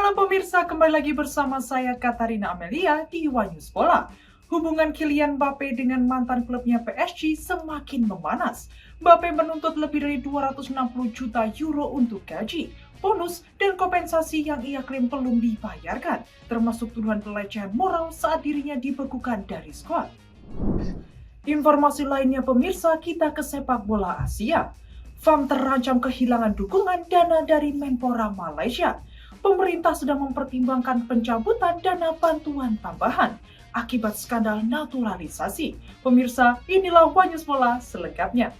Halo pemirsa, kembali lagi bersama saya Katarina Amelia di Wanyus Bola. Hubungan Kylian Mbappe dengan mantan klubnya PSG semakin memanas. Mbappe menuntut lebih dari 260 juta euro untuk gaji, bonus, dan kompensasi yang ia klaim belum dibayarkan, termasuk tuduhan pelecehan moral saat dirinya dibekukan dari skuad. Informasi lainnya pemirsa, kita ke sepak bola Asia. FAM terancam kehilangan dukungan dana dari Menpora Malaysia. Pemerintah sedang mempertimbangkan pencabutan dana bantuan tambahan akibat skandal naturalisasi. Pemirsa, inilah Wanyus Bola selengkapnya.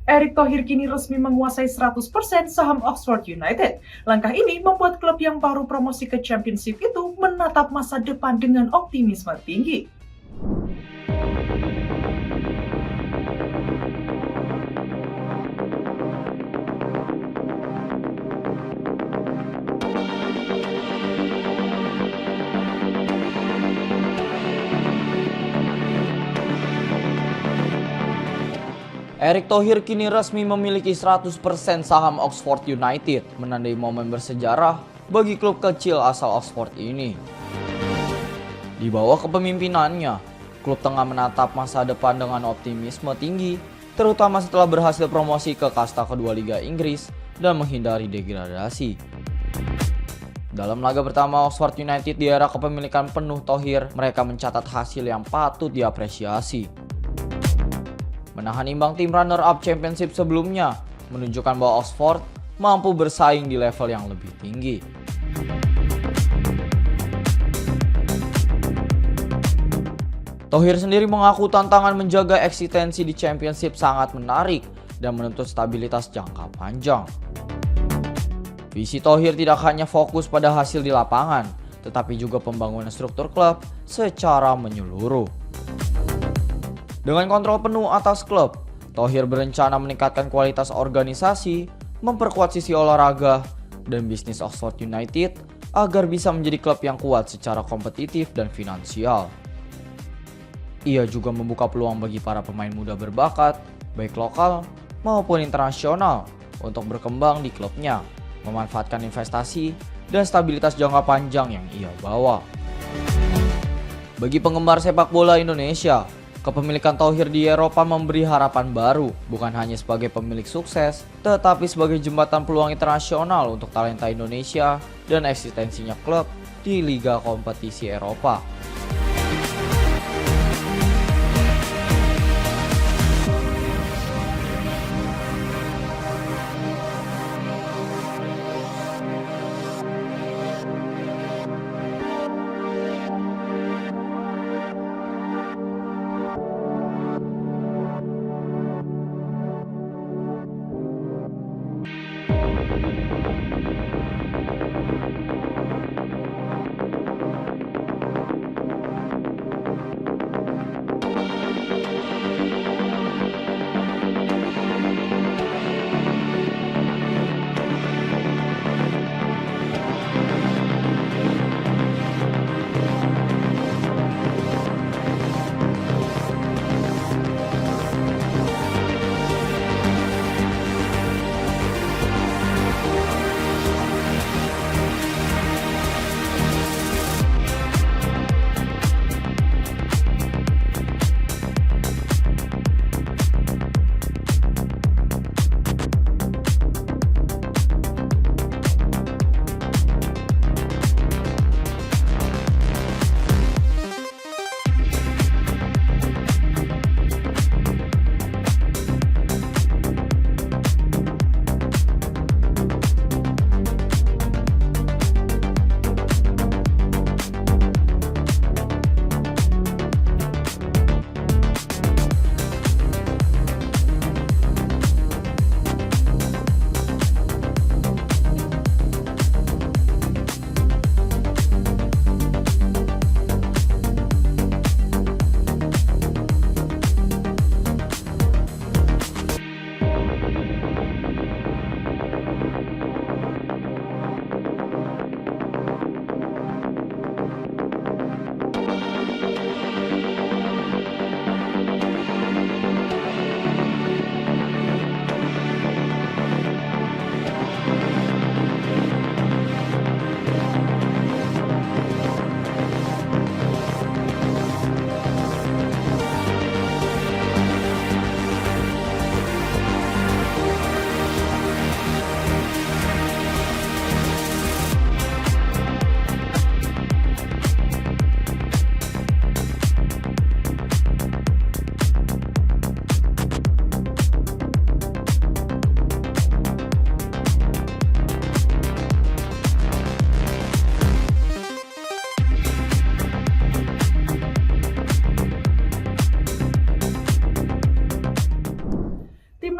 Erick Thohir kini resmi menguasai 100% saham Oxford United. Langkah ini membuat klub yang baru promosi ke Championship itu menatap masa depan dengan optimisme tinggi. Erick Thohir kini resmi memiliki 100% saham Oxford United, menandai momen bersejarah bagi klub kecil asal Oxford ini. Di bawah kepemimpinannya, klub tengah menatap masa depan dengan optimisme tinggi, terutama setelah berhasil promosi ke kasta kedua Liga Inggris dan menghindari degradasi. Dalam laga pertama Oxford United di era kepemilikan penuh Thohir, mereka mencatat hasil yang patut diapresiasi. Menahan imbang tim runner-up Championship sebelumnya, menunjukkan bahwa Oxford mampu bersaing di level yang lebih tinggi. Thohir sendiri mengaku tantangan menjaga eksistensi di Championship sangat menarik dan menuntut stabilitas jangka panjang. Visi Thohir tidak hanya fokus pada hasil di lapangan, tetapi juga pembangunan struktur klub secara menyeluruh. Dengan kontrol penuh atas klub, Thohir berencana meningkatkan kualitas organisasi, memperkuat sisi olahraga, dan bisnis Oxford United agar bisa menjadi klub yang kuat secara kompetitif dan finansial. Ia juga membuka peluang bagi para pemain muda berbakat, baik lokal maupun internasional, untuk berkembang di klubnya, memanfaatkan investasi dan stabilitas jangka panjang yang ia bawa. Bagi penggemar sepak bola Indonesia, kepemilikan Thohir di Eropa memberi harapan baru, bukan hanya sebagai pemilik sukses, tetapi sebagai jembatan peluang internasional untuk talenta Indonesia dan eksistensinya klub di liga kompetisi Eropa.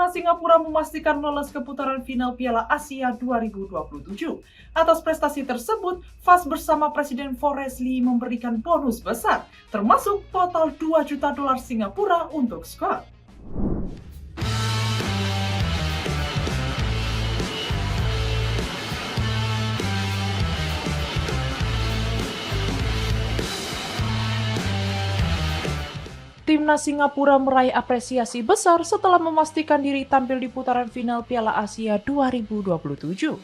Timnas Singapura memastikan lolos ke putaran final Piala Asia 2027. Atas prestasi tersebut, FAS bersama Presiden Forrest Lee memberikan bonus besar, termasuk total 2 juta dolar Singapura untuk skuad. Timnas Singapura meraih apresiasi besar setelah memastikan diri tampil di putaran final Piala Asia 2027.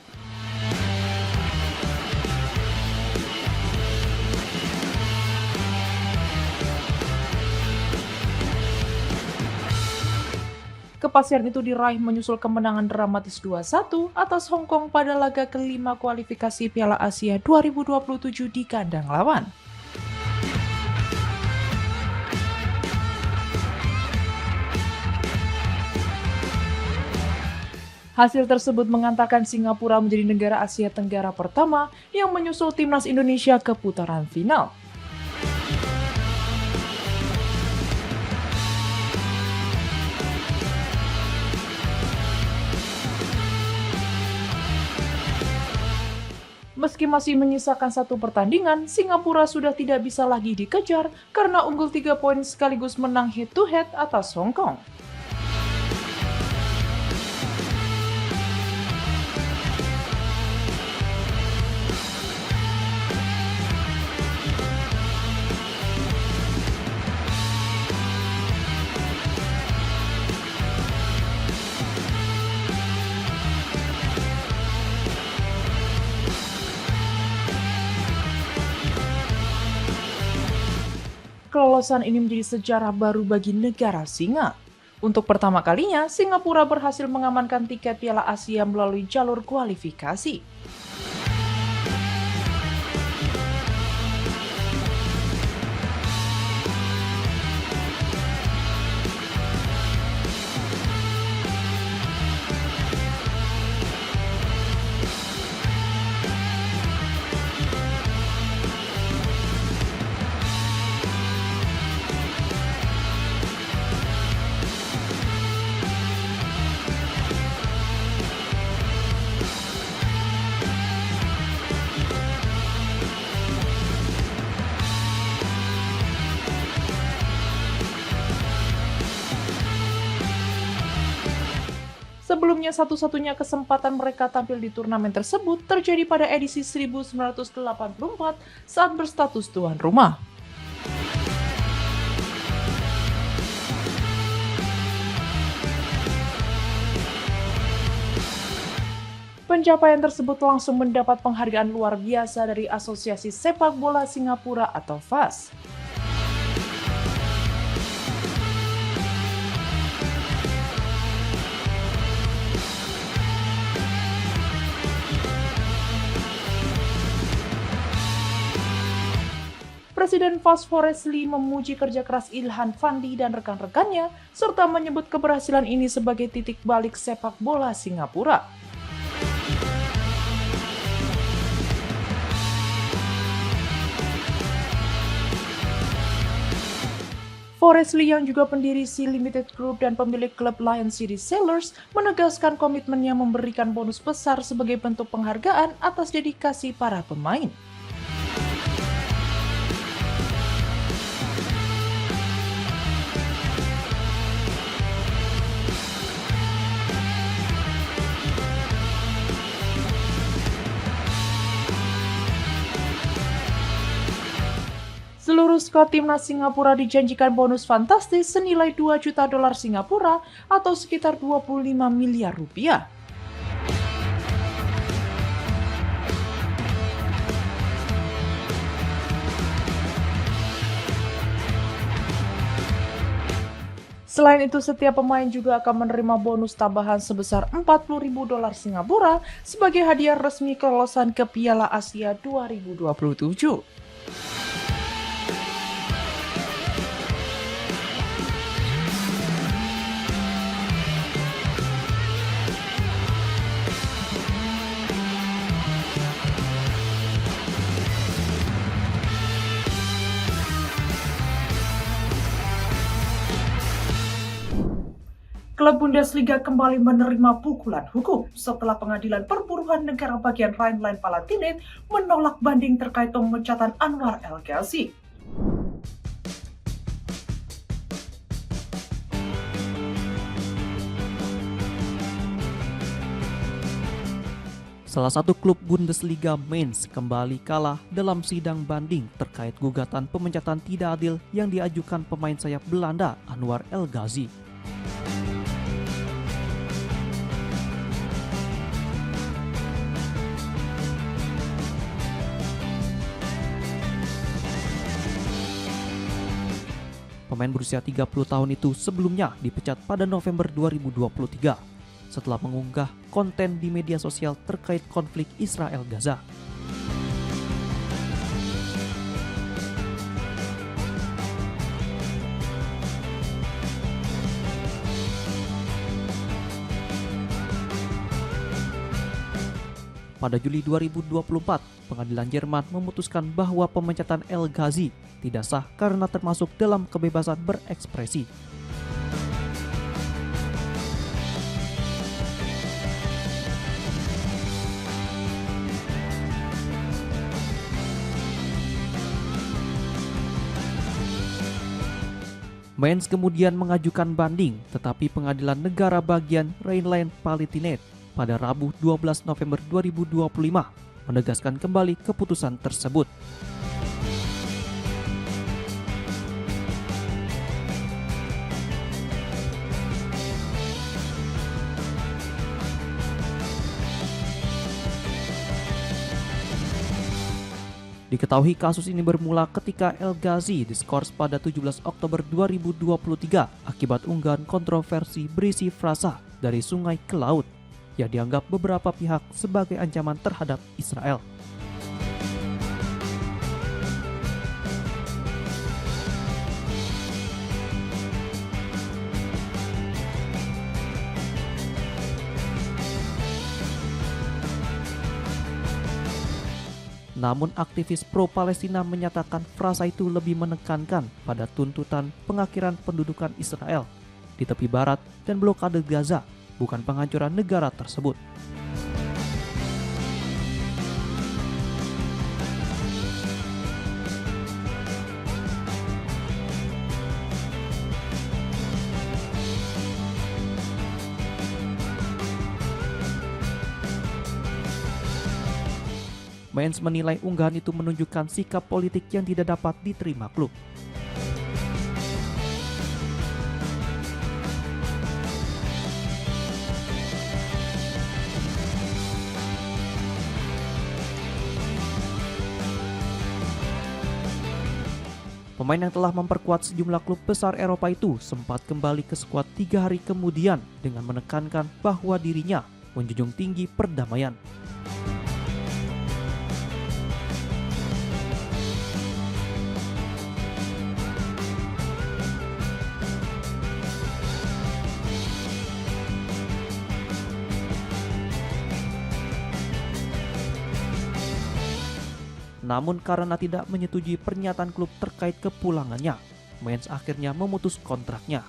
Kepastian itu diraih menyusul kemenangan dramatis 2-1 atas Hong Kong pada laga kelima kualifikasi Piala Asia 2027 di kandang lawan. Hasil tersebut mengantarkan Singapura menjadi negara Asia Tenggara pertama yang menyusul timnas Indonesia ke putaran final. Meski masih menyisakan satu pertandingan, Singapura sudah tidak bisa lagi dikejar karena unggul 3 poin sekaligus menang head-to-head atas Hong Kong. Kelolosan ini menjadi sejarah baru bagi negara Singa. Untuk pertama kalinya, Singapura berhasil mengamankan tiket Piala Asia melalui jalur kualifikasi. Sebelumnya satu-satunya kesempatan mereka tampil di turnamen tersebut terjadi pada edisi 1984 saat berstatus tuan rumah. Pencapaian tersebut langsung mendapat penghargaan luar biasa dari Asosiasi Sepak Bola Singapura atau FAS. Presiden FAS Forrest Lee memuji kerja keras Ilhan Fandi dan rekan-rekannya, serta menyebut keberhasilan ini sebagai titik balik sepak bola Singapura. Forrest Lee yang juga pendiri Sea Limited Group dan pemilik klub Lion City Sailors menegaskan komitmennya memberikan bonus besar sebagai bentuk penghargaan atas dedikasi para pemain. Seluruh skuad timnas Singapura dijanjikan bonus fantastis senilai 2 juta dolar Singapura atau sekitar 25 miliar rupiah. Selain itu, setiap pemain juga akan menerima bonus tambahan sebesar 40.000 dolar Singapura sebagai hadiah resmi kelolosan ke Piala Asia 2027. Klub Bundesliga kembali menerima pukulan hukum setelah Pengadilan Perburuan Negara bagian Rhineland-Palatinate menolak banding terkait pemecatan Anwar El Ghazi. Salah satu klub Bundesliga, Mainz, kembali kalah dalam sidang banding terkait gugatan pemecatan tidak adil yang diajukan pemain sayap Belanda Anwar El Ghazi. Pemain berusia 30 tahun itu sebelumnya dipecat pada November 2023 setelah mengunggah konten di media sosial terkait konflik Israel-Gaza. Pada Juli 2024, pengadilan Jerman memutuskan bahwa pemecatan El Ghazi tidak sah karena termasuk dalam kebebasan berekspresi. Mainz kemudian mengajukan banding, tetapi Pengadilan Negara bagian Rhineland-Palatinate pada Rabu 12 November 2025 menegaskan kembali keputusan tersebut. Diketahui kasus ini bermula ketika El Ghazi diskors pada 17 Oktober 2023 akibat unggahan kontroversi berisi frasa dari sungai ke laut yang dianggap beberapa pihak sebagai ancaman terhadap Israel. Namun aktivis pro-Palestina menyatakan frasa itu lebih menekankan pada tuntutan pengakhiran pendudukan Israel di tepi barat dan blokade Gaza, bukan penghancuran negara tersebut. Mainz menilai unggahan itu menunjukkan sikap politik yang tidak dapat diterima klub. Pemain yang telah memperkuat sejumlah klub besar Eropa itu sempat kembali ke skuad 3 hari kemudian dengan menekankan bahwa dirinya menjunjung tinggi perdamaian. Namun karena tidak menyetujui pernyataan klub terkait kepulangannya, Mainz akhirnya memutus kontraknya.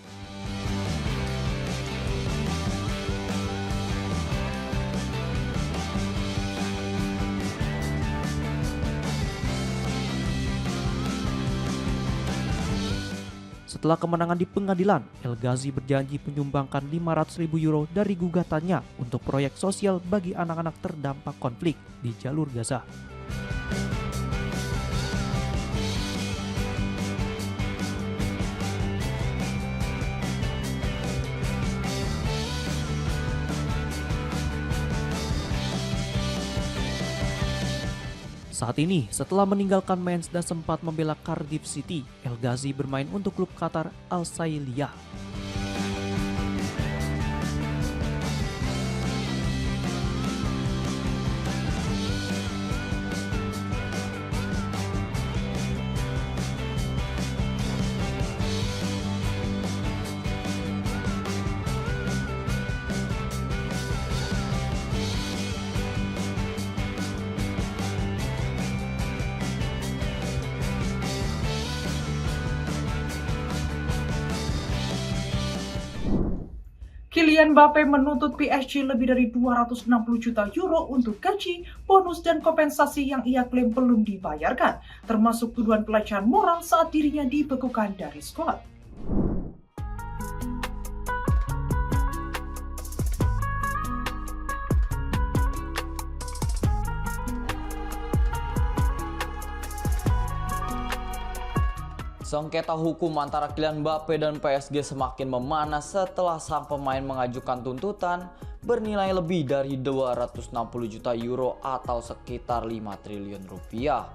Setelah kemenangan di pengadilan, El Ghazi berjanji menyumbangkan 500.000 euro dari gugatannya untuk proyek sosial bagi anak-anak terdampak konflik di jalur Gaza. Saat ini, setelah meninggalkan Mainz dan sempat membela Cardiff City, El Ghazi bermain untuk klub Qatar Al Sailiyah. Kylian Mbappe menuntut PSG lebih dari 260 juta euro untuk gaji, bonus, dan kompensasi yang ia klaim belum dibayarkan, termasuk tuduhan pelecehan moral saat dirinya dibekukan dari skuad. Sengketa hukum antara Kylian Mbappe dan PSG semakin memanas setelah sang pemain mengajukan tuntutan bernilai lebih dari 260 juta euro atau sekitar 5 triliun rupiah.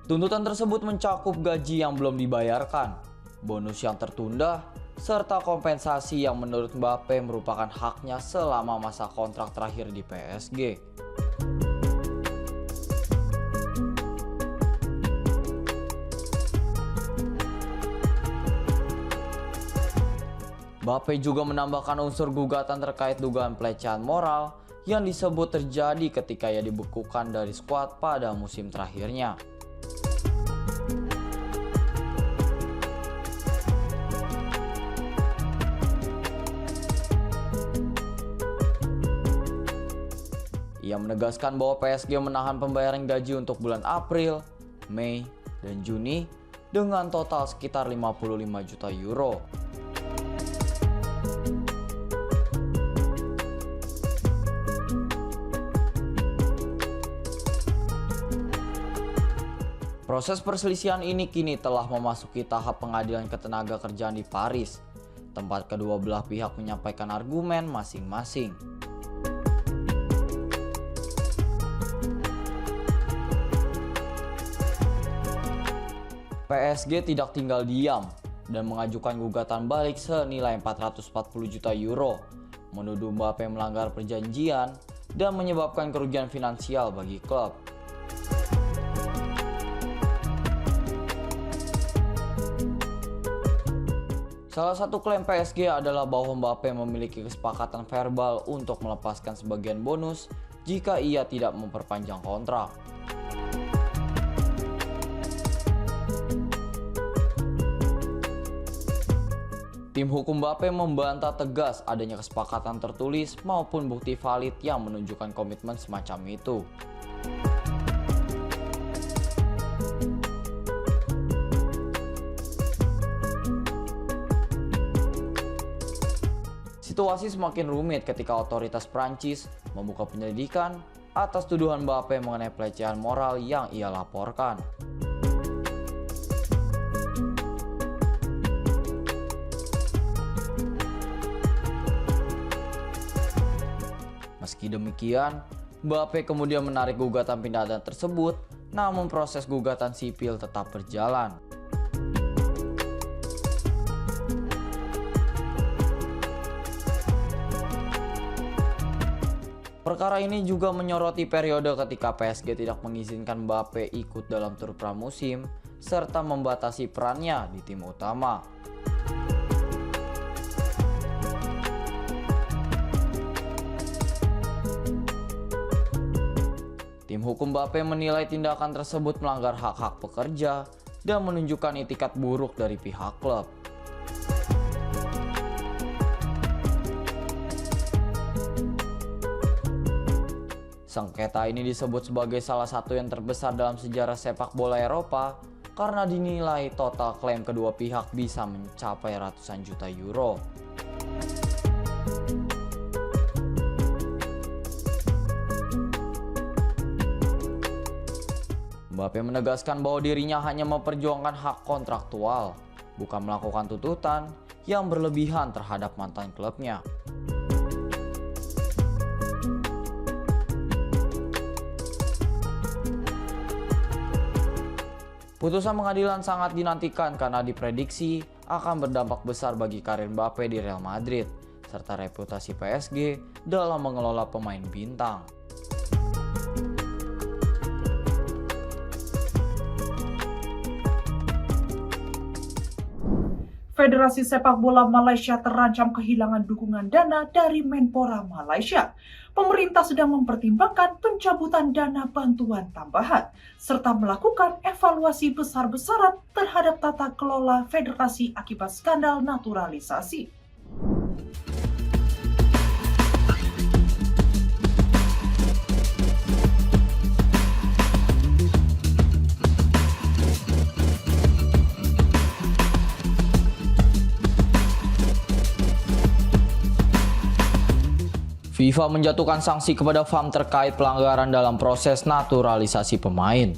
Tuntutan tersebut mencakup gaji yang belum dibayarkan, bonus yang tertunda, serta kompensasi yang menurut Mbappe merupakan haknya selama masa kontrak terakhir di PSG. Mbappe juga menambahkan unsur gugatan terkait dugaan pelecehan moral yang disebut terjadi ketika ia dibekukan dari skuad pada musim terakhirnya. Ia menegaskan bahwa PSG menahan pembayaran gaji untuk bulan April, Mei, dan Juni dengan total sekitar 55 juta euro. Proses perselisihan ini kini telah memasuki tahap pengadilan ketenagakerjaan di Paris, tempat kedua belah pihak menyampaikan argumen masing-masing. PSG tidak tinggal diam dan mengajukan gugatan balik senilai 440 juta euro, menuduh Mbappe melanggar perjanjian dan menyebabkan kerugian finansial bagi klub. Salah satu klaim PSG adalah bahwa Mbappe memiliki kesepakatan verbal untuk melepaskan sebagian bonus jika ia tidak memperpanjang kontrak. Tim hukum Mbappe membantah tegas adanya kesepakatan tertulis maupun bukti valid yang menunjukkan komitmen semacam itu. Situasi semakin rumit ketika otoritas Prancis membuka penyelidikan atas tuduhan Mbappe mengenai pelecehan moral yang ia laporkan. Meski demikian, Mbappe kemudian menarik gugatan pindahkan tersebut, namun proses gugatan sipil tetap berjalan. Perkara ini juga menyoroti periode ketika PSG tidak mengizinkan Mbappe ikut dalam tur pramusim serta membatasi perannya di tim utama. Tim hukum Mbappe menilai tindakan tersebut melanggar hak-hak pekerja dan menunjukkan itikat buruk dari pihak klub. Sengketa ini disebut sebagai salah satu yang terbesar dalam sejarah sepak bola Eropa karena dinilai total klaim kedua pihak bisa mencapai ratusan juta euro. Mbappe menegaskan bahwa dirinya hanya memperjuangkan hak kontraktual, bukan melakukan tuntutan yang berlebihan terhadap mantan klubnya. Putusan pengadilan sangat dinantikan karena diprediksi akan berdampak besar bagi karir Mbappe di Real Madrid, serta reputasi PSG dalam mengelola pemain bintang. Federasi Sepak Bola Malaysia terancam kehilangan dukungan dana dari Menpora Malaysia. pemerintah sedang mempertimbangkan pencabutan dana bantuan tambahan, serta melakukan evaluasi besar-besaran terhadap tata kelola federasi akibat skandal naturalisasi. FIFA menjatuhkan sanksi kepada FAM terkait pelanggaran dalam proses naturalisasi pemain.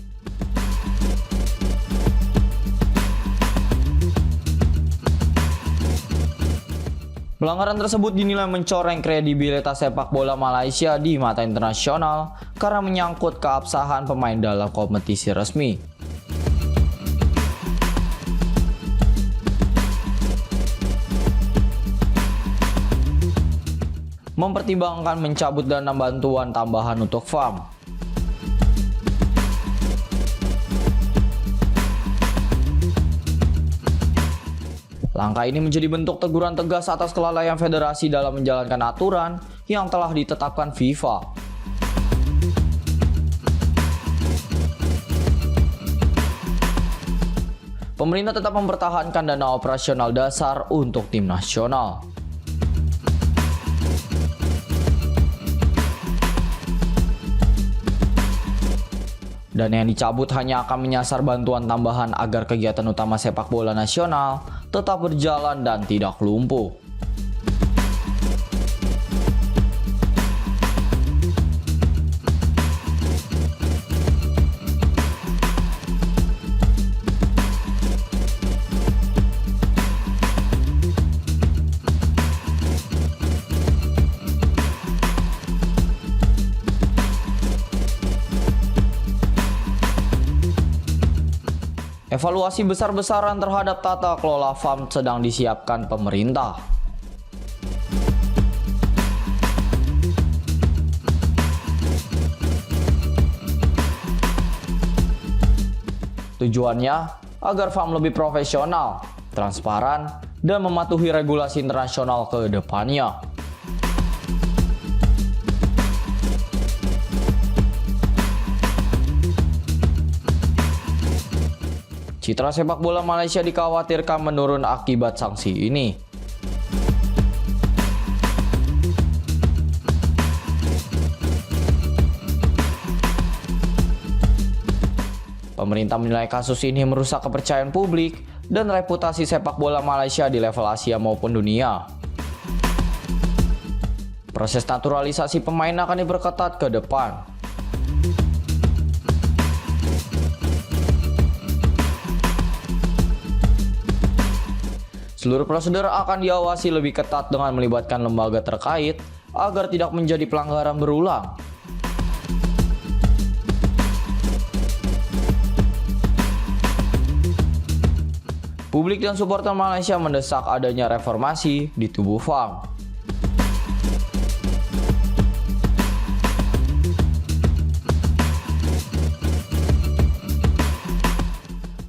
Pelanggaran tersebut dinilai mencoreng kredibilitas sepak bola Malaysia di mata internasional karena menyangkut keabsahan pemain dalam kompetisi resmi. Mempertimbangkan mencabut dana bantuan tambahan untuk FAM. Langkah ini menjadi bentuk teguran tegas atas kelalaian federasi dalam menjalankan aturan yang telah ditetapkan FIFA. Pemerintah tetap mempertahankan dana operasional dasar untuk tim nasional. Dana yang dicabut hanya akan menyasar bantuan tambahan agar kegiatan utama sepak bola nasional tetap berjalan dan tidak lumpuh. Evaluasi besar-besaran terhadap tata kelola FAM sedang disiapkan pemerintah. Tujuannya agar FAM lebih profesional, transparan, dan mematuhi regulasi internasional ke depannya. Citra sepak bola Malaysia dikhawatirkan menurun akibat sanksi ini. Pemerintah menilai kasus ini merusak kepercayaan publik dan reputasi sepak bola Malaysia di level Asia maupun dunia. Proses naturalisasi pemain akan diperketat ke depan. Seluruh prosedur akan diawasi lebih ketat dengan melibatkan lembaga terkait agar tidak menjadi pelanggaran berulang. Publik dan supporter Malaysia mendesak adanya reformasi di tubuh FAM.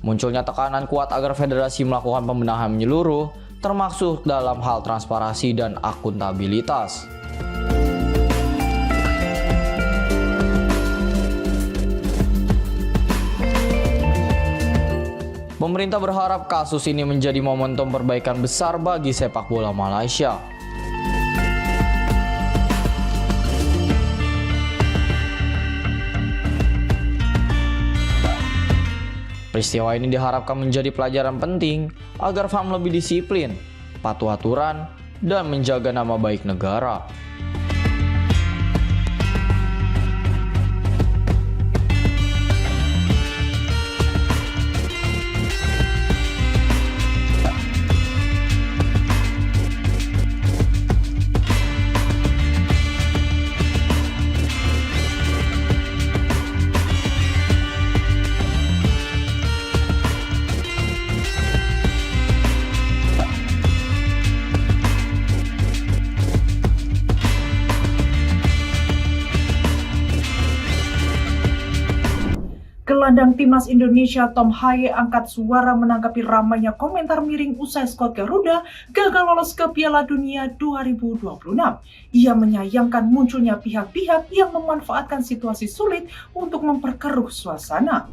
Munculnya tekanan kuat agar federasi melakukan pembenahan menyeluruh, termasuk dalam hal transparansi dan akuntabilitas. Pemerintah berharap kasus ini menjadi momentum perbaikan besar bagi sepak bola Malaysia. Peristiwa ini diharapkan menjadi pelajaran penting agar FAM lebih disiplin, patuh aturan, dan menjaga nama baik negara. Gelandang timnas Indonesia Tom Haye angkat suara menanggapi ramainya komentar miring usai skuad Garuda gagal lolos ke Piala Dunia 2026. Ia menyayangkan munculnya pihak-pihak yang memanfaatkan situasi sulit untuk memperkeruh suasana.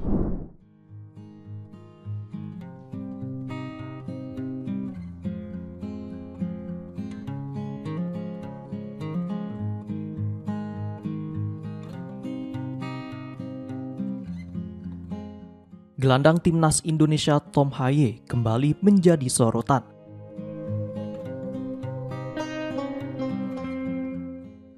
Gelandang timnas Indonesia Tom Haye kembali menjadi sorotan.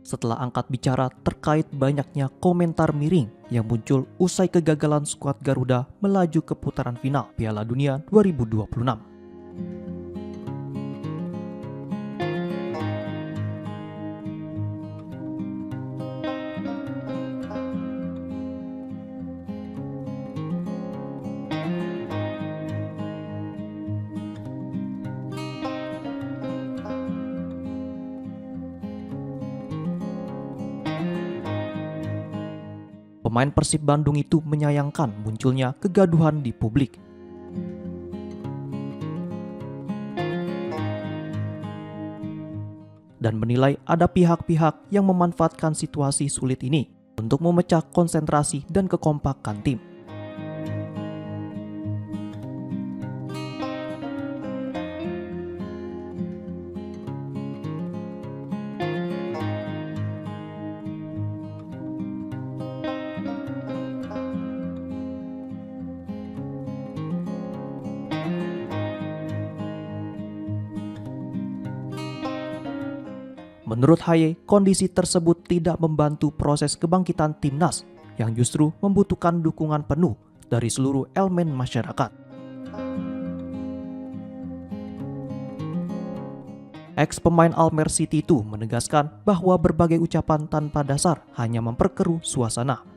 Setelah angkat bicara terkait banyaknya komentar miring yang muncul usai kegagalan skuad Garuda melaju ke putaran final Piala Dunia 2026. Pemain Persib Bandung itu menyayangkan munculnya kegaduhan di publik. Dan menilai ada pihak-pihak yang memanfaatkan situasi sulit ini untuk memecah konsentrasi dan kekompakan tim. Menurut Haye, kondisi tersebut tidak membantu proses kebangkitan timnas yang justru membutuhkan dukungan penuh dari seluruh elemen masyarakat. Ex-pemain Almer City itu menegaskan bahwa berbagai ucapan tanpa dasar hanya memperkeruh suasana.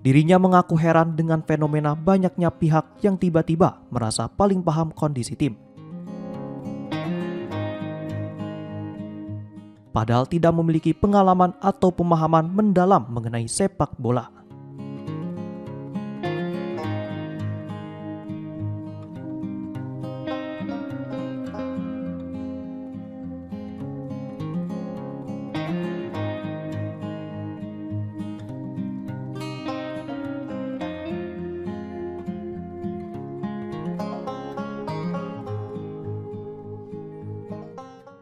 Dirinya mengaku heran dengan fenomena banyaknya pihak yang tiba-tiba merasa paling paham kondisi tim. Padahal tidak memiliki pengalaman atau pemahaman mendalam mengenai sepak bola.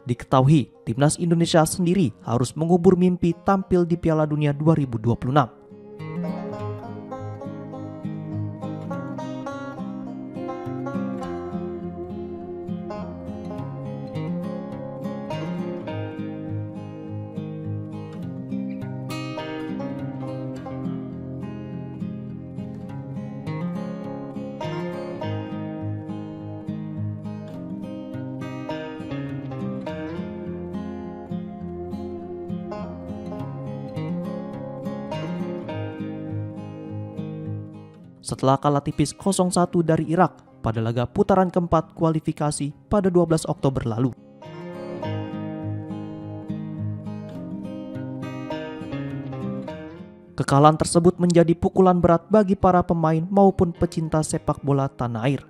Diketahui, timnas Indonesia sendiri harus mengubur mimpi tampil di Piala Dunia 2026. Setelah kalah tipis 0-1 dari Irak pada laga putaran keempat kualifikasi pada 12 Oktober lalu. Kekalahan tersebut menjadi pukulan berat bagi para pemain maupun pecinta sepak bola tanah air.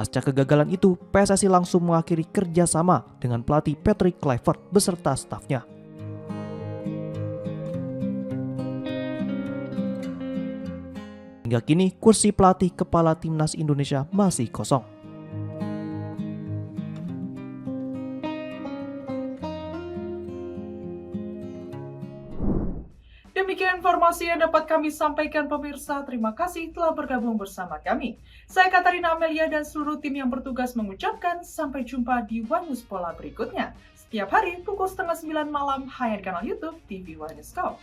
Pasca kegagalan itu, PSSI langsung mengakhiri kerjasama dengan pelatih Patrick Kluivert beserta stafnya. Hingga kini, kursi pelatih kepala timnas Indonesia masih kosong. Demikian informasi yang dapat kami sampaikan pemirsa. Terima kasih telah bergabung bersama kami. Saya Katarina Amelia dan seluruh tim yang bertugas mengucapkan sampai jumpa di One News Pola berikutnya. Setiap hari pukul 8:30 malam hanya di kanal YouTube TV One News Talk.